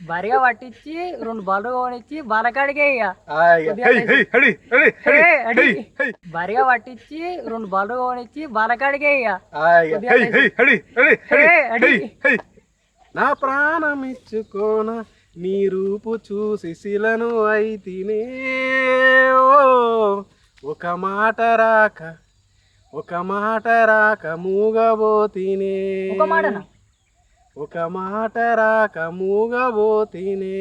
భారీగా పట్టించి 2 బాలు కొనిచ్చి బాలకాడికే ఇక భారీగా పట్టించి 2 బాలు కొనిచ్చి బాలకాడికే ఇక నా ప్రాణం ఇచ్చుకోన నీ రూపు చూసి శిలను అయితినే ఒక మాట రాక మూగబోతినే ఒక మాట రాక మూగబోతినే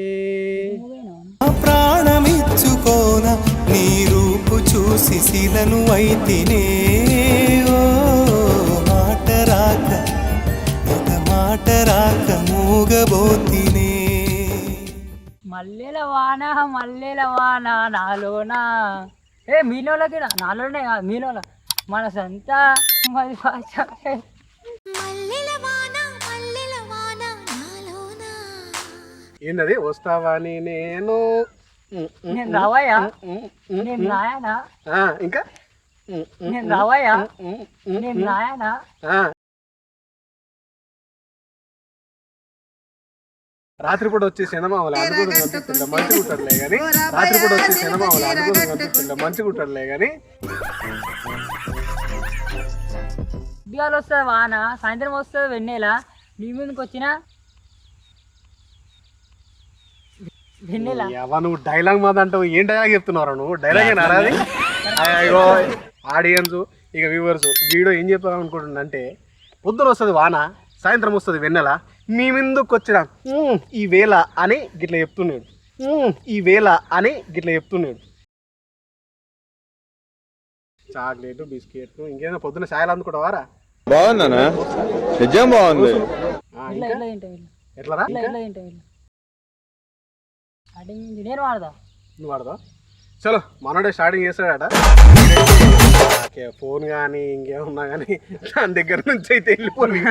ప్రాణమిచ్చుకోన నీ రూపు చూసి శిలను అయితినే మాట రాక ఒక మాట రాక మూగబోతినే మల్లెల వాన నాలోనా మీలోకి నాలోనే మీలోన మన సంత మరి భాష ఏంటది వస్తావని నేను రావయ్యా నేను నాయనా ఇంకా నేను రావయ్యా నేను నాయనా రాత్రిపూట వచ్చే సినిమాలు అనుకోవడం కనిపిస్తుండే మంచి కుట్టర్లే కానీ రాత్రిపూట వచ్చే సినిమాలు అనుకోవడం కనిపిస్తుండే మంచి కుట్టర్లే కానీ ఉద్యోగాలు వస్తుంది వాన సాయంత్రం వస్తుంది వెన్నెల నీ ముందుకు వచ్చిన వెన్నెల నువ్వు డైలాగ్ మాది అంటావు ఏం డైలాగ్ చెప్తున్నావు నువ్వు డైలాగ్ నారాది అయ్యో ఆడియన్స్ ఇక వ్యూవర్స్ వీడియో ఏం చెప్తాను అనుకుంటున్నా అంటే పొద్దున వస్తుంది వాన సాయంత్రం వస్తుంది వెన్నెల మీ ముందుకు వచ్చిన ఈ వేళ అని గిట్లా చెప్తున్నాడు ఈ వేళ అని గిట్లా చెప్తున్నాడు చాక్లెట్ బిస్కెట్ ఇంకేదో పొద్దున సాయలు అందుకుంటావారా బాగుందనా నిజం బాగుంది ఎట్లా నేను వాడదా నువ్వు వాడదా చలో మనోడే స్టార్టింగ్ చేస్తాడట ఫోన్ కానీ ఇంకేమున్నా కానీ దాని దగ్గర నుంచి అయితే వెళ్ళిపోయి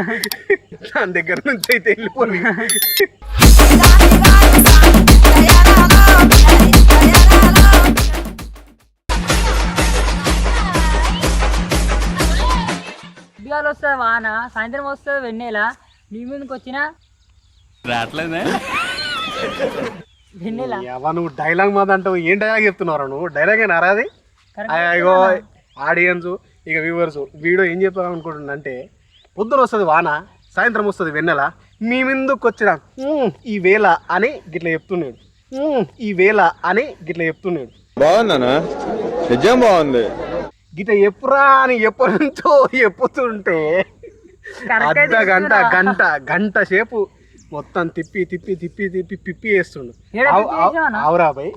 ఉద్యోగాలు వస్తుంది వాన సాయంత్రం వస్తుంది వెన్నెల నీ ముందుకు వచ్చిన వెన్నెల నువ్వు డైలాగ్ మాది అంటావు ఏం డైలాగ్ చెప్తున్నావు నువ్వు డైలాగ్ నారాది అయ్యో ఆడియన్స్ ఇక వ్యూవర్స్ వీడియో ఏం చెప్తాను అనుకుంటున్నా అంటే పొద్దున వస్తుంది వాన సాయంత్రం వస్తుంది వెన్నెల మీ ముందుకు వచ్చిన ఈ వేళ అని గిట్లా చెప్తున్నాడు ఈ వేళ అని గిట్లా చెప్తున్నాడు బాగుందనా నిజం బాగుంది గిట్ల ఎప్పురా అని ఎప్పటి నుంచో చెప్పుతుంటే అర్ధ గంట సేపు మొత్తం తిప్పి వేస్తుండు అవురా బాయ్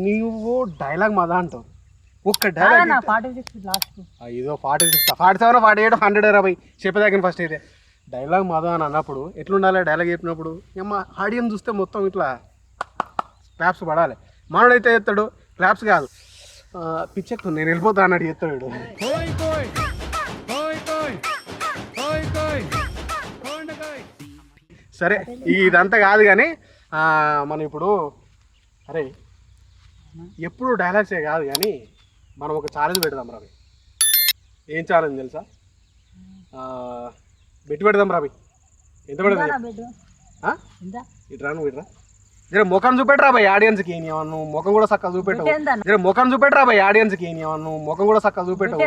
నువ్వు డైలాగ్ మదా అంటావు ఒక్క డైలాగ్ ఇదో 46 47 48 100 రా బాయ్ చెప్పేదాకా ఫస్ట్ అయితే డైలాగ్ మదా అని అన్నప్పుడు ఎట్లుండాలి డైలాగ్ చెప్పినప్పుడు ఏమ్మ ఆడియన్స్ చూస్తే మొత్తం ఇట్లా క్లాప్స్ పడాలి మనోడైతే చెప్తాడు క్లాప్స్ కాదు పిచ్చెక్కు నేను వెళ్ళిపోతా అన్నాడు చెప్తాడు సరే ఇదంతా కాదు కానీ మనం ఇప్పుడు అరే ఎప్పుడు డైలాగ్సే కాదు కానీ మనం ఒక ఛాలెంజ్ పెడదాం రవి ఏం ఛాలెంజ్ తెలుసా బెట్ పెడదాం రవి ఎంత పెడదాం ఇట్రా నువ్వు ఇట్రా జర ముఖం చూపెట్టరా బాయ్ ఆడియన్స్కి నువ్వు ముఖం కూడా చక్కగా చూపెట్టవు జర ముఖం చూపెట్టరా బాయ్ ఆడియన్స్కి నువ్వు ముఖం కూడా చక్కగా చూపెట్టవు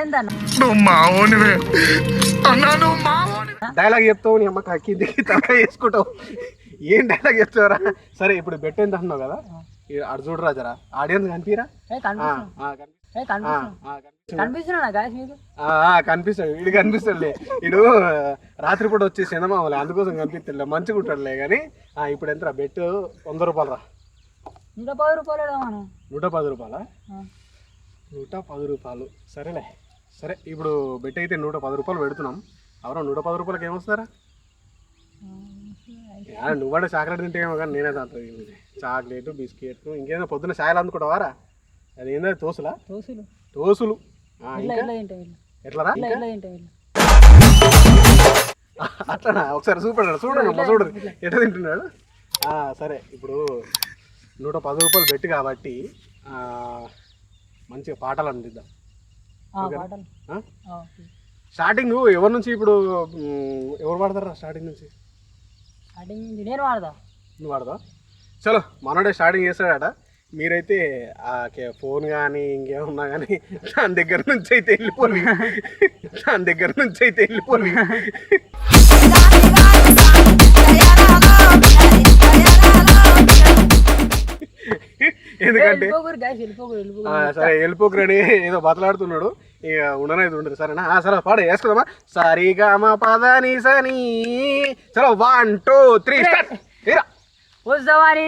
డైలాగ్ చెప్తావు నీ అమ్మ కిందికి తక్కువ వేసుకుంటావు ఏం డైలాగ్ చెప్తావురా సరే ఇప్పుడు బెట్ ఎంత అంటున్నావు కదా అటు చూడరా జరా ఆడియన్స్ కనిపిరా కనిపిస్తాడు వీడు కనిపిస్తాడులే వీడు రాత్రిపూట వచ్చే సినిమా అందుకోసం కనిపిస్తాడులే మంచిగా ఉంటాడులే కానీ ఇప్పుడు ఎంత బెట్ 100 రూపాయలు రా 110 రూపాయలా 110 రూపాయలు సరేలే సరే ఇప్పుడు బెట్ అయితే 110 రూపాయలు పెడుతున్నాం ఎవరో 110 రూపాయలకి ఏమొస్తారా నువ్వంటే చాక్లెట్ తింటే ఏమో కానీ నేనే తాగుతుంది చాక్లెట్ బిస్కెట్ ఇంకేదో పొద్దున్న సాయలు అందుకుంటావారా అది ఏందో తోసులు ఎట్లరా అట్లనా ఒకసారి చూడండి ఎట్లా తింటున్నాడు సరే ఇప్పుడు 110 రూపాయలు బెట్ కాబట్టి మంచిగా పాటలు అందిద్దాం స్టార్టింగ్ ఎవరి నుంచి ఇప్పుడు ఎవరు పాడతారా స్టార్టింగ్ నుంచి నేను వాడదా నువ్వు వాడదావు. చలో మనోడే స్టార్టింగ్ చేస్తాడట. మీరైతే ఆ ఫోన్ కానీ ఇంకేమన్నా కానీ దాని దగ్గర నుంచి అయితే వెళ్ళిపోయి ఎందుకంటే సరే వెళ్ళిపోకురని ఏదో బతలాడుతున్నాడు. ఇక ఉండనైతే ఉండదు. సరేనా? సరే పాడ వేసుకుందామా? సరిగమ పదని సని. చలో 1 2 3 స్టార్ట్. వస్తావని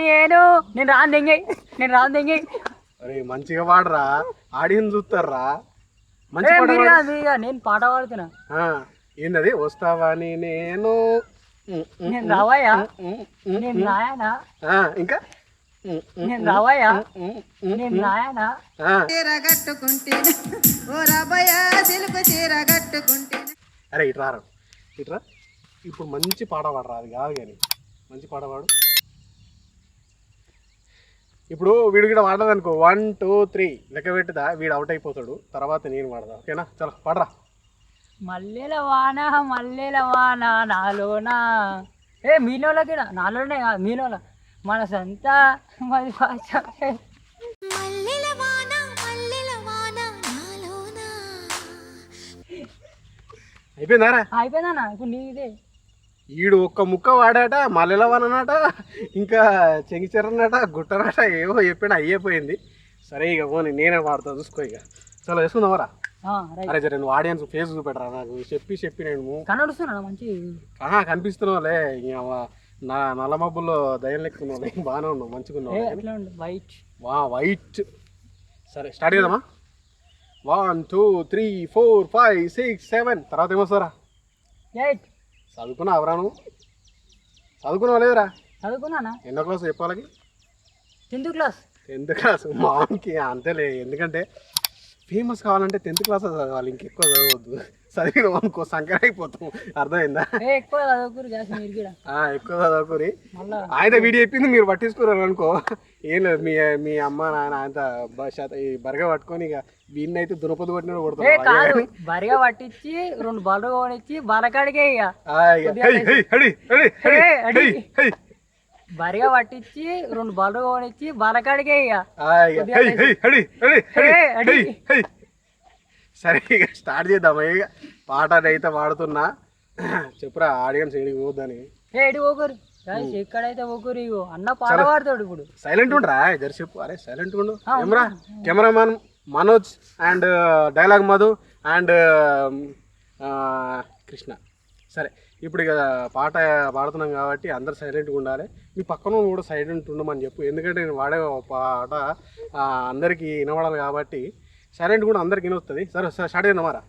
నేను రాందెంగి. అరే మంచిగా పాడరా, ఆడియన్స్ చూస్తారా. మంచి నేను పాట పాడుతున్నా. ఏంటది? వస్తావని నేను రావయ్యా, నేను రాయనా, ఇంకా నేను రావయ్యా, నేను రాయనా. అరే ఇట్రా ఇప్పుడు మంచి పాట పాడరా. అది కాదు కానీ మంచి పాట పాడు. ఇప్పుడు వీడు కూడా వాడదు అనుకో. 1 2 3 లెక్క పెట్టుదా, వీడు అవుట్ అయిపోతాడు. తర్వాత నేను వాడదా. ఓకేనా? చలో పాడరా. మల్లెల వాన నాలోనా. మీలోకి నాలోనే కాదు, మీలోన మనసంతా మరి అయిపోయిందారా? అయిపోయిందన్నా. ఇప్పుడు నీదే. ఈడు ఒక్క ముక్క వాడాట, మల్లెలవనట, ఇంకా చెంగిచెరనట, గుట్టనట, ఏవో చెప్పాడు. అయ్యిపోయింది. సరే ఇక పోనీ నేనే వాడతా, చూసుకో ఇక. చలో వేసుకుందామరా. అరే సరే నువ్వు ఆడియన్స్ ఫేస్ చూపెట్టరా నాకు. చెప్పి నేను కనడుస్తున్నా మంచి కనిపిస్తున్నావులే. నా నల్ల మబ్బుల్లో దయం లెక్కున్నావు. బాగానే ఉన్నావు, మంచిగా ఉన్నావు. వైట్. సరే స్టార్ట్ చేద్దామా? 1 2 3 4 5 6 7. తర్వాత ఏమొస్తారా? 8. చదువుకున్నావు ఎవరా? నువ్వు చదువుకున్నావు లేదురా? చదువుకున్నానా. ఎన్నో class చెప్పాలకి? 10th class. 10th class మామకి అంతేలే. ఎందుకంటే ఫేమస్ కావాలంటే 10th క్లాస్ చదవాలి, ఇంకెక్కువ చదవద్దు. చదివినాం అనుకో సంకర అయిపోతాం. అర్థమైందా? ఎక్కువ చదవకూరి. ఆయన వీడియో చెప్పింది మీరు పట్టించుకోరు అనుకో. ఏం లేదు, మీ అమ్మ నాన్న అంత ఈ బరగ పట్టుకొని ఇక వీడిని అయితే దునపదు కొట్టిన కొడతారు. బరగ పట్టించి 2 బర్రె కొనిచ్చి బరకాడికే బరిగా పట్టించి 2 బర్రె కొనిచ్చి బరకాడికే సరే ఇక స్టార్ట్ చేద్దామా? ఇక పాట అయితే పాడుతున్నా. చెప్పురా ఆడియన్స్ ఏడికి పోద్దని. ఏడి పోకరు ఎక్కడైతే పోకరు. ఇగో అన్న పాట పాడతాడు. ఇప్పుడు సైలెంట్ ఉండరా ఇద్దరు చెప్పు. అరే సైలెంట్ ఉండు. Cameraman Manoj and dialogue Madhu and Krishna. సరే ఇప్పుడు ఇక పాట పాడుతున్నాం కాబట్టి అందరు సైలెంట్గా ఉండాలి. మీ పక్కన కూడా సైలెంట్ ఉండమని చెప్పు. ఎందుకంటే నేను వాడే పాట అందరికీ వినబడాలి కాబట్టి సైలెంట్ కూడా అందరికి వినొస్తుంది. సరే స్టార్ట్ చేద్దామారా?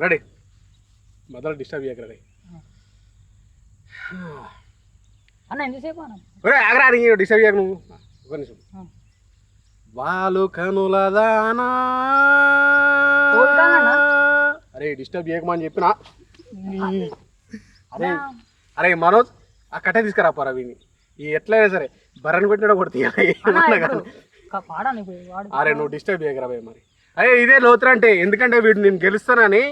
రెడీ. మొదలు డిస్టర్బ్ చేయక రెడీ. అన్న ఎంతసేపు ఆగరా డిస్టర్బ్ చేయక నువ్వు. ఒక నిమిషం. వాళ్ళు కనుల దానా. అరే డిస్టర్బ్ చేయకమని చెప్పినా. అరే మనోజ్ ఆ కట్టే తీసుకురా పోరా. వీని ఎట్లయినా సరే బర్రని కొట్టినా కొడుతీ. అరే నువ్వు డిస్టర్బ్ చేయకరా భయ్. మరి అరే ఇదే లోతురా అంటే. ఎందుకంటే వీడు నేను గెలుస్తానని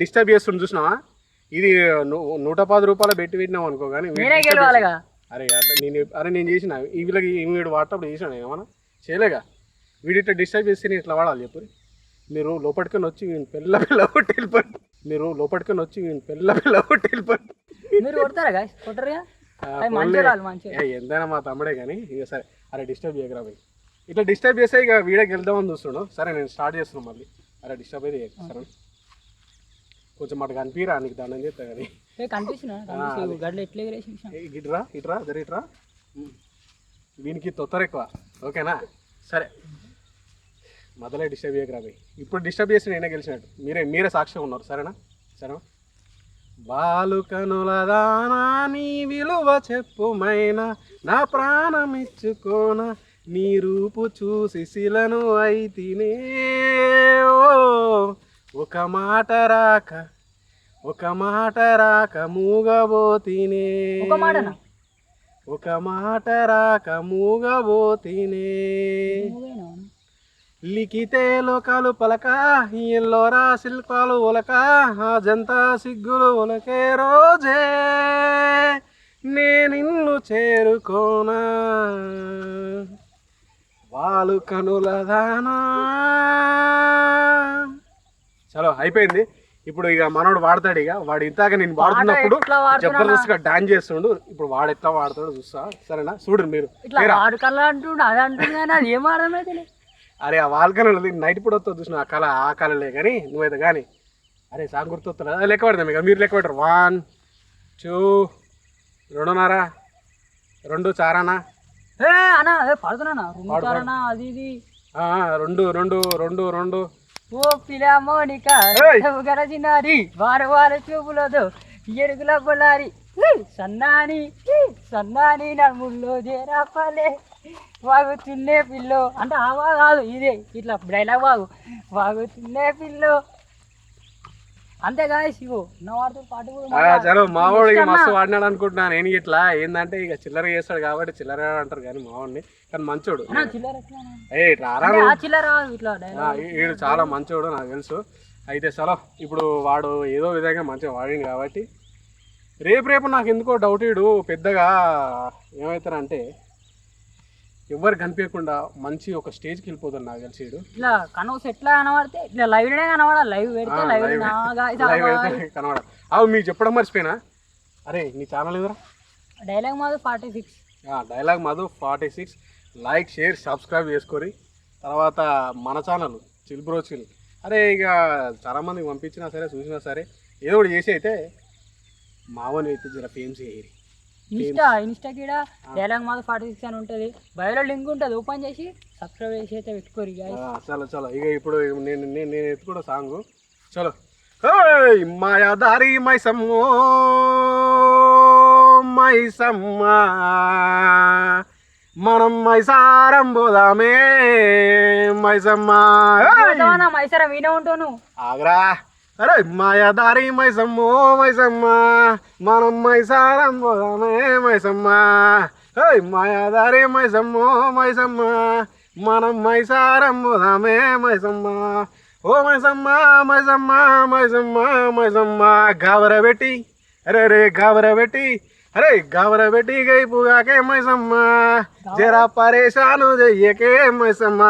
డిస్టర్బ్ చేస్తుండు చూసినావా. ఇది 110 రూపాయలు పెట్టినావు అనుకో. కానీ నేను చేసిన వీళ్ళకి వీడు వాడటప్పుడు చేసిన ఏమన్నా చేయలేగా. వీడి ఇట్లా డిస్టర్బ్ చేస్తే నేను ఇట్లా వాడాలి చెప్పు. మీరు లోపలికని వచ్చి పెళ్ళ కొట్టి వెళ్ళిపోండి. ఎంతైనా మా తమ్ముడే కానీ. ఇక సరే అరే డిస్టర్బ్ చేయకరా భయ్. ఇట్లా డిస్టర్బ్ చేస్తే ఇక వీడియోకి వెళ్దామని చూస్తున్నాడు. సరే నేను స్టార్ట్ చేస్తున్నాను మళ్ళీ. అరే డిస్టర్బ్ అయితే సరే కొంచెం మాట కనిపిరా. నీకు దండం చేస్తా కానీ ఇట్రా ఇట్రా. వీనికి తొత్తర ఎక్కువ. ఓకేనా? సరే మొదలే డిస్టర్బ్ చేయకరా భయ్. ఇప్పుడు డిస్టర్బ్ చేసి నేనే గెలిచినట్టు. మీరే సాక్ష్యం ఉన్నారు. సరేనా? బాలు కనుల దానా నీ విలువ చెప్పుమైనా నా ప్రాణం ఇచ్చుకోనా నీ రూపు చూసి శిలను అయితినే. ఒక మాట రాక మూగబోతినే. లిఖితే లోకాలు పలక ఎల్లోరా శిల్పాలు ఒలక ఆ జంతా సిగ్గులు ఒలకే రోజే నిన్ను చేరుకోనా వాళ్ళు కనులదానా. చలో అయిపోయింది. ఇప్పుడు ఇక మనోడు వాడతాడు. ఇక వాడు ఇంతాక నేను వాడుతున్నప్పుడు జబర్దస్త్ గా డాన్స్ చేస్తుండు. ఇప్పుడు వాడు ఎట్లా వాడతాడు చూస్తా. సరేనా? చూడు మీరు. అరే ఆ వాళ్ళకన్నా నైట్ పూట వస్తా చూసిన ఆ కళలే కానీ నువ్వైతే కానీ. అరే సాంగ్ గుర్తొస్తా లెక్క పడతాం. ఇక మీరు లెక్క పెట్టరు. 1 2 2.5 2 చారానా పడుతున్నా అది ఇది 2 2 2 2. ఓ పిలా మోనిక గరజినారి వారు వారు చూపులతో ఎరుగుల పొలారి సన్నాని సన్నాని నడుముల్లో చేరాపాలే వాగుతున్నే పిల్లో అంటే ఆవా కాదు ఇదే ఇట్లా డైలాగ్ వాగు వాగుతున్నే పిల్లో అంతేగా శివు నా వాడితో పాటు చలో మావాడు ఇక మస్తు వాడినాడు అనుకుంటున్నాను నేను. ఇట్లా ఏంటంటే ఇక చిల్లర చేస్తాడు కాబట్టి చిల్లర అంటారు కానీ మావాడిని. కానీ మంచోడు. వీడు చాలా మంచోడు నాకు తెలుసు. అయితే చలో ఇప్పుడు వాడు ఏదో విధంగా మంచిగా వాడింది కాబట్టి రేపు నాకు ఎందుకో డౌట్. వీడు పెద్దగా ఏమవుతారంటే ఎవరు కనిపించకుండా మంచి ఒక స్టేజ్కి వెళ్ళిపోతాడు నాకు తెలిసి. ఇట్లా కనవస్ ఎట్లా కనబడితే ఇట్లా లైవ్ కనబడాలి. లైవ్ పెడితే లైవ్ కనబడాలి. అవు మీకు చెప్పడం మర్చిపోయినా. అరే నీ ఛానల్ ఎదురా dialogue Madhu 46. Dialogue Madhu 46. Like share subscribe చేసుకోరి. తర్వాత మన ఛానల్ చిల్ బ్రో చిల్. అరే ఇక చాలామందికి పంపించినా సరే చూసినా సరే ఏదో ఒకటి చేసి అయితే మావని అయితే జర ఫేమ్స్ చేయరి. ఇన్స్టా కూడా డైలాగ్ మాధు 46 అని ఉంటుంది. బయోలో లింక్ ఉంటుంది. ఓపెన్ చేసి సబ్స్క్రైబ్ చేసి అయితే పెట్టుకోరు. చలో ఇక ఇప్పుడు నేను ఎత్తుకోవడం సాంగ్. చలో మాయాదారి మైసమ్మో మైసమ్మ మనం మైసారం పోదామే మైసమ్మ. మైసారం వీనే ఉంటాను ఆగ్రా. అరే మాయాదారి మైసమ్మో మైసమ్మ మనం మైసారం పోదామే మైసమ్మ. మాయాదారి మైసమ్మో మైసమ్మ మనం మైసారం పోదామే మైసమ్మ. ఓ మైసమ్మ మైసమ్మ మైసమ్మ మైసమ్మ గాబరబెట్టి అరే గాబరబెట్టి అరే గాబరబెట్టి గై పుగాకే మైసమ్మ జరా పరేషాను చెయ్యకే మైసమ్మ.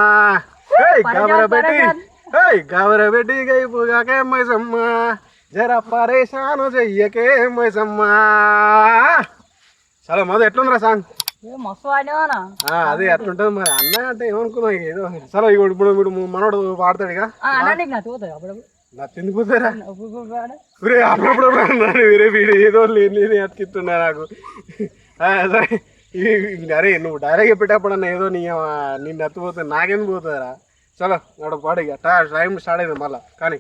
గాబరబెట్టి గై పుగాకే మైసమ్మ జరా పరేషాను చెయ్యకే మైసమ్మ. చాలా మొదలు ఎట్లుందిరా సాంగ్? మస్తు వాడినా అదే అట్లుంటుంది మరి. అన్న అంటే ఏమనుకున్నావు ఏదో. సరే ఇప్పుడు మనోడు పాడతాడు. ఇక నా తిండిపోతారా అప్పుడప్పుడు వేరే వీడు ఏదో లేని అతికిస్తున్నా నాకు. సరే అరే నువ్వు డైరెక్ట్ చెప్పేటప్పుడు అన్న ఏదో నిన్ను ఎత్తిపోతుంది నాకెందుకు పోతుందిరా. చలో నాడు పాడు. ఇక టైం స్టార్ట్ అయింది మళ్ళా. కానీ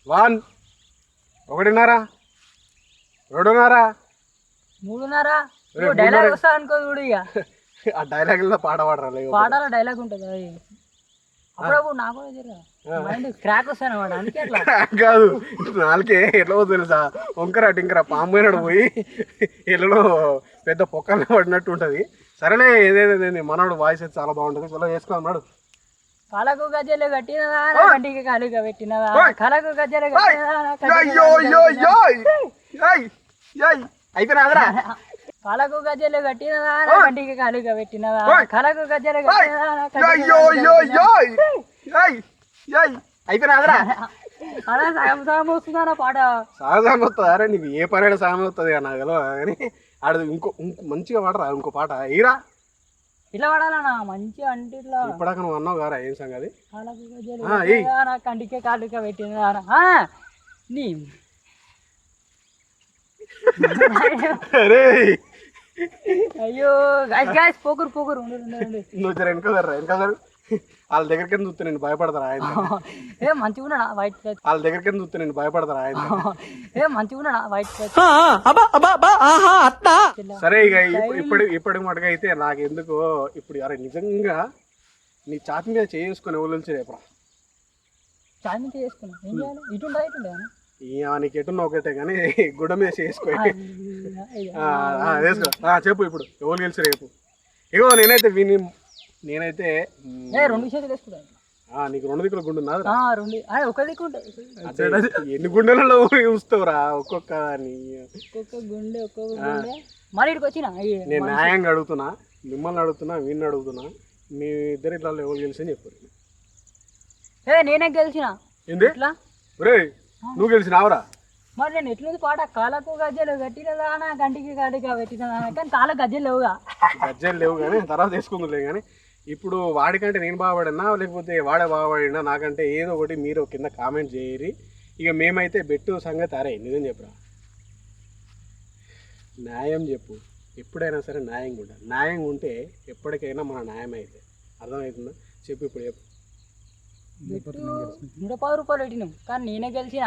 1 1.5 2.5 3.5 డైలాగ్ వస్తా అనుకో చూడు. ఇక ఆ డైలాగ్ పాడవాడరా పాడాల డైలాగ్ ఉంటుంది. అప్పుడప్పుడు నాకు కూడా మైండ్ క్రాక్ వస్తాను వాడు. అందుకే అట్లా కాదు నాలుకే ఎట్లా పోతుంది తెలుసా? వంకర టింకర పాము పోయినాడు పోయి ఎల్లలో పెద్ద పొక్కలు పడినట్టు ఉంటుంది. సరేలే ఏదేది మనోడు వాయిస్ అయితే చాలా బాగుంటుంది. చలో వేసుకోమన్నాడు. కళకు గజ్జలు కట్టినదా కంటికి కాలుగా పెట్టినదా కళకు గజ్జలు అయిపోయినాదరా. కళకు గజ్జలు కట్టినదా కంటికి కాలుగా పెట్టినదా కళకు గజ్జలు అయిపోయినాదరా. అలా సగం సగం వస్తుందా పాట? సగం వస్తుంది. అరే నీకు ఏ పని సగం వస్తుంది నాకు తెలియదు కానీ ఆడ ఇంకో మంచిగా పాడరా ఇంకో పాట ఈరా. ఇట్లా పడాలన్నా మంచిగా అంటే ఇట్లా. ఇప్పటిదాకా నువ్వు అన్నావు కదా ఏం సంగతి? కంటికే కాలుగా పెట్టిందా నీ అయ్యో గాయస్ పోకురు పోకురు నువ్వు వెనక వాళ్ళ దగ్గరికి చూస్తే నేను భయపడతారా ఆయన? ఏ మంచిగా ఉన్నాడా వైట్ వాళ్ళ దగ్గరికి చూస్తే నేను భయపడతారా ఆయన? ఏ మంచిగా ఉన్నాడా వైట్ సరే ఇక ఇప్పటి మటుగా అయితే నాకు ఎందుకో ఇప్పుడు అరే నిజంగా నీ ఛాతి మీద చేసుకుని ఎవరు రేపరా ఛాతి మీద చేసుకున్నా ఏం చేయాలి? ఇటుండే ఇటుండే నీకు ఎటున్నా ఒకటే కానీ గుడ్డ మీద చేసుకో. వేసుకో చెప్పు ఇప్పుడు ఎవరు గెలిచి రేపు. ఇగో నేనైతే నేనైతే 2 చేతులు వేసుకుంటా. నీకు 2 దిక్కుల గుండు ఉన్నది. ఒక దిక్కు ఉంటుంది. ఎన్ని గుండెలలో చూస్తావురా ఒక్కొక్క ఒక్కొక్క గుండె ఒక్కొక్క గుండె మరి ఇక్కడికి వచ్చిన నేను న్యాయంగా అడుగుతున్నా, మిమ్మల్ని అడుగుతున్నా, వీడిని అడుగుతున్నా, మీ ఇద్దరు ఇట్లా ఎవరు గెలిచి అని చెప్పారు. నేనే గెలిచిన ఏంది ఇట్లా రే నువ్వు గెలిచినావురా? మరి నేను ఎట్లుంది పాట కాళ్ళకు గజ్జలు కట్టినదానా గంటికి గడిగా పెట్టినదానా కానీ కాళ్ళకు గజ్జలు లేవుగా. గజ్జలు లేవు కానీ తర్వాత వేసుకుందులే. కానీ ఇప్పుడు వాడికంటే నేను బాగుపడినా లేకపోతే వాడే బాగుపడినా నాకంటే ఏదో ఒకటి మీరు కింద కామెంట్ చేయరి. ఇక మేమైతే బెట్టు సంగతి అరే నిజం చెప్పురా, న్యాయం చెప్పు. ఎప్పుడైనా సరే న్యాయంగా ఉండాలి. న్యాయంగా ఉంటే ఎప్పటికైనా మన న్యాయం అయితే. అర్థమవుతుందా? చెప్పు ఇప్పుడు చెప్పు. 110 రూపాయలు పెట్టినాం కానీ నేనే గెలిచిన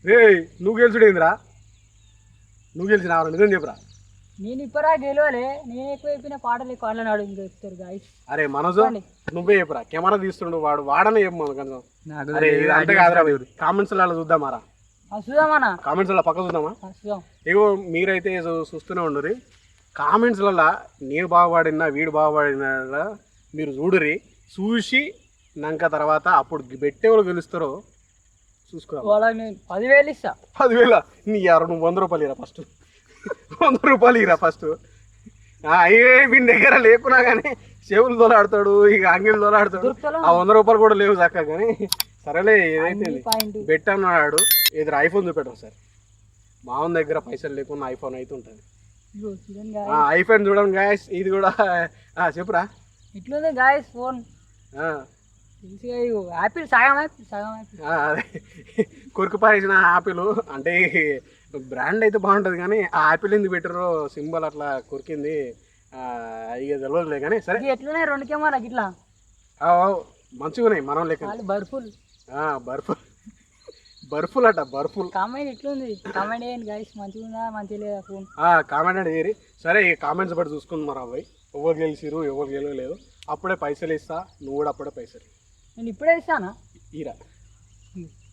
రే నువ్వు గెలిచుడేందిరా? నువ్వు గెలిచినావురా? నిజం చెప్పురా. నేను ఇప్పరా గెలవలే, నేను ఎక్కువ చెప్పిన పాటలు ఎక్కువ అన్నాడు ఇంకా చెప్తారు గాయస్. అరే మనోజు నువ్వే చెప్పురా. కెమెరా తీస్తుండు వాడు, వాడనే చెప్పు మన కొంచెం. అరే అంతే కాదురా, కామెంట్స్ అలా చూద్దామారా? చూద్దామన్నా, కామెంట్స్ అలా పక్క చూద్దామా? చూద్దాం. ఇగో మీరైతే చూస్తూనే ఉండరు కామెంట్స్లలో నేను బాగుపడినా వీడు బాగుపడినా మీరు చూడరి. చూసి నాక తర్వాత అప్పుడు పెట్టేవాళ్ళు గెలుస్తారో చూసుకోవాలి. వాళ్ళకి నేను 10,000 ఇస్తా. 10,000 నీ యారు? నువ్వు 100 రూపాయలు ఇరా ఫస్ట్. 100 రూపాయలు ఇరా ఫస్ట్. అయ్యే వీడి దగ్గర లేకున్నా కానీ చెవులు తోలాడతాడు, ఇక అంగిలు తోలాడతాడు. ఆ 100 రూపాయలు కూడా లేవు చక్క. కానీ సరేలే ఏదైతే బెట్ అన్నాడు. ఏదో ఐఫోన్ చూపెట్టాం సార్. మామూలు దగ్గర పైసలు లేకుండా ఐఫోన్ అయితే ఉంటుంది. ఐఫోన్ చూడండి గాయస్. ఇది కూడా చెప్పురా. ఇట్లుంది గాయస్ ఫోన్. యాపిల్ సగం అదే కొరికి పారేసిన యాపిల్ అంటే బ్రాండ్ అయితే బాగుంటుంది కానీ ఆ యాపిల్ ఎందుకు పెట్టారో సింబల్ అట్లా కొరికింది ఇక తెలియదులే. కానీ సరే ఎట్లున్నాయి 2 కెమెరాకి ఇట్లా మంచిగా ఉన్నాయి మనం లెక్క. బర్ఫుల్ బర్ఫుల్ అట బర్ఫుల్. కామెంట్ ఎట్లుంది కామెంట్ చేయండి గాయస్. మంచిగా ఉందా మంచిగా లేదా ఫోన్ కామెంట్ అంటే చేయరి. సరే ఈ కామెంట్స్ బట్టి చూసుకుంది మరి అబ్బాయి ఎవరు గెలిచిరు ఎవరు గెలవలేదు. అప్పుడే పైసలు ఇస్తా, నువ్వు కూడా అప్పుడే పైసలు. నేను ఇప్పుడే ఇస్తానా? ఈరా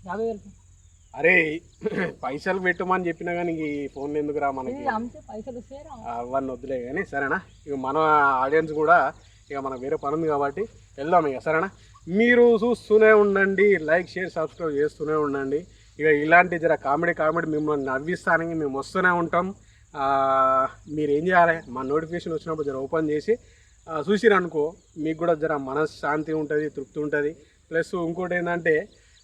50,000. అరే పైసలు పెట్టమని చెప్పినా కానీ ఈ ఫోన్లు ఎందుకురా మనకి? పైసలు వస్తాయి అవన్నీ వద్దులే కానీ సరేనా. ఇక మన ఆడియన్స్ కూడా ఇక మనకు వేరే పని ఉంది కాబట్టి వెళ్దాం ఇక. సరేనా? మీరు చూస్తూనే ఉండండి, లైక్ షేర్ సబ్స్క్రైబ్ చేస్తూనే ఉండండి. ఇక ఇలాంటి జర కామెడీ మిమ్మల్ని నవ్విస్తానికి మేము వస్తూనే ఉంటాం. మీరు ఏం చేయాలి, మా నోటిఫికేషన్ వచ్చినప్పుడు జర ఓపెన్ చేసి చూసిరనుకో మీకు కూడా జర మనశ్శాంతి ఉంటుంది, తృప్తి ఉంటుంది. ప్లస్ ఇంకోటి ఏంటంటే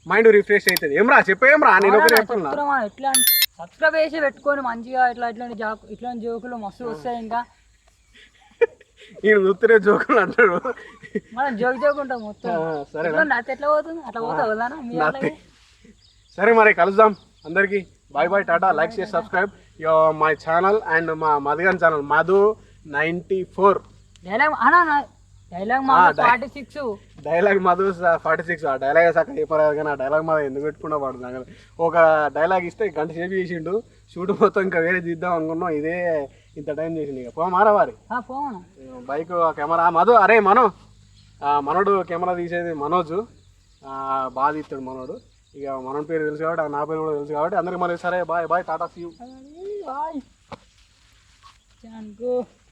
మైండ్ రిఫ్రెష్ అవుతుంది. ఏమరా చెప్పేమరా? నేను ఒకటి చెప్తున్నా, ఎట్లా సబ్స్క్రైబ్ చేసి పెట్టుకొని మంచిగా ఇట్లాంటి జోకులు మస్తు వస్తాయి. ఇంకా నేను చూస్తూనే జోకులు అంటాడు. మనం జోక్ ఉంటాం మొత్తం. సరే ఎట్లా పోతుంది అట్లా పోతా. సరే మరి కలుద్దాం. అందరికీ బాయ్ బాయ్, టాటా. Like share subscribe my channel and మా Madhugan channel Madhu 94. Dialogue Madhu 46. Dialogue Madhu 46. ఆ డైలాగ్ సక్క చెప్పరాదు కానీ ఆ డైలాగ్ మధు ఎందుకు పెట్టుకున్నా పడుతుంది. ఒక డైలాగ్ ఇస్తే గంట సేపు చేసిండు. షూట్ మొత్తం ఇంకా వేరే తీద్దాం అనుకున్నాం. ఇదే ఇంత టైం చేసిండు. ఇక పోమారా వారి బైక్ కెమెరా మధు. అరే మనోడు కెమెరా తీసేది మనోజు బాగా తీస్తాడు మనోడు. ఇక మనోడి పేరు తెలుసు కాబట్టి నా పేరు కూడా తెలుసు కాబట్టి అందరికి మరి సరే bye bye tata see you.